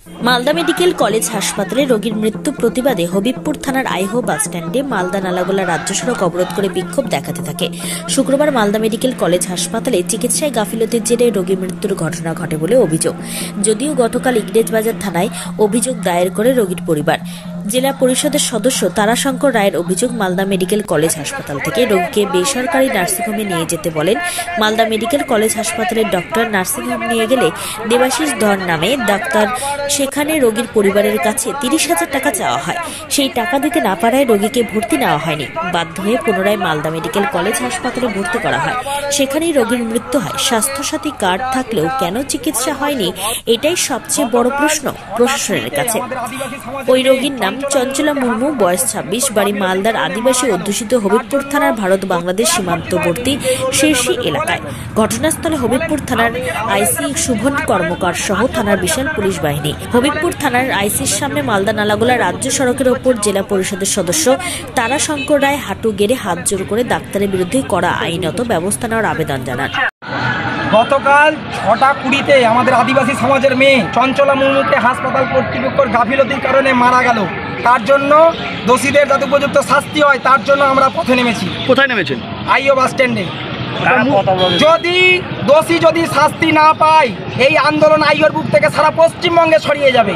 Malda medical college হাসপাতালে রোগীর মৃত্যু প্রতিবাদে হবিবপুর থানার আইহো বাসস্ট্যান্ডে মালদা নালাগোলা রাজ্য সড়ক অবরোধ করে বিক্ষোভ দেখাতে থাকে। শুক্রবার মালদা মেডিকেল কলেজ হাসপাতালে চিকিৎসায় গাফিলতির জেরে রোগীর মৃত্যুর ঘটনা ঘটে বলে অভিযোগ। যদিও গতকাল ইংরেজবাজার থানায় অভিযোগ দায়ের করে রোগীর পরিবার। জেলা পরিষদের সদস্য তারাশঙ্কর রায়ের অভিযোগ, মালদা মেডিকেল কলেজ হাসপাতাল থেকে রোগীকে বেসরকারি নার্সিংহোমে নিয়ে যেতে বলেন। মালদা মেডিকেল কলেজ হাসপাতালের ডক্টর নার্সিংহোম নিয়ে গেলে দেবাশিস ধর নামে ডাক্তার, সেখানে রোগীর পরিবারের কাছে 30,000 টাকা চাওয়া হয়। সেই টাকা দিতে না পারায় রোগীকে ভর্তি নেওয়া হয়নি। বাধ্য হয়ে পুনরায় মালদা মেডিকেল কলেজ হাসপাতালে ভর্তি করা হয়। সেখানেই রোগীর মৃত্যু হয়। স্বাস্থ্যসাথী কার্ড থাকলেও কেন চিকিৎসা হয়নি, এটাই সবচেয়ে বড় প্রশ্ন প্রশাসনের কাছে। ওই রোগীর নাম চঞ্চলা মুর্মু, বয়স 26, বাড়ি মালদার আদিবাসী অধ্যুষিত হবিবপুর থানার ভারত বাংলাদেশ সীমান্তবর্তী শেরশি এলাকায়। ঘটনাস্থলে হবিবপুর থানার আইসি শুভন কর্মকার সহ থানার বিশাল পুলিশ বাহিনী। হবিবপুর থানার আইসির সামনে মালদা নালাগোলা রাজ্য সড়কের ওপর জেলা পরিষদের সদস্য তারাশঙ্কর রায় হাঁটু গেড়ে হাত জোর করে ডাক্তারের বিরুদ্ধে কড়া আইনত ব্যবস্থা নেওয়ার আবেদন জানান। গতকাল 6:20-তে আমাদের আদিবাসী সমাজের মেয়ে চঞ্চলা মুর্মুকে হাসপাতাল কর্তৃপক্ষের গাফিলতির কারণে মারা গেল। তার জন্য দোষীদের যাতে উপযুক্ত শাস্তি হয় তার জন্য আমরা পথে নেমেছি। কোথায় নেমেছেন? আইও বাস স্ট্যান্ডে। যদি শাস্তি না পায়, এই আন্দোলন আইওর বুক থেকে সারা পশ্চিমবঙ্গে ছড়িয়ে যাবে।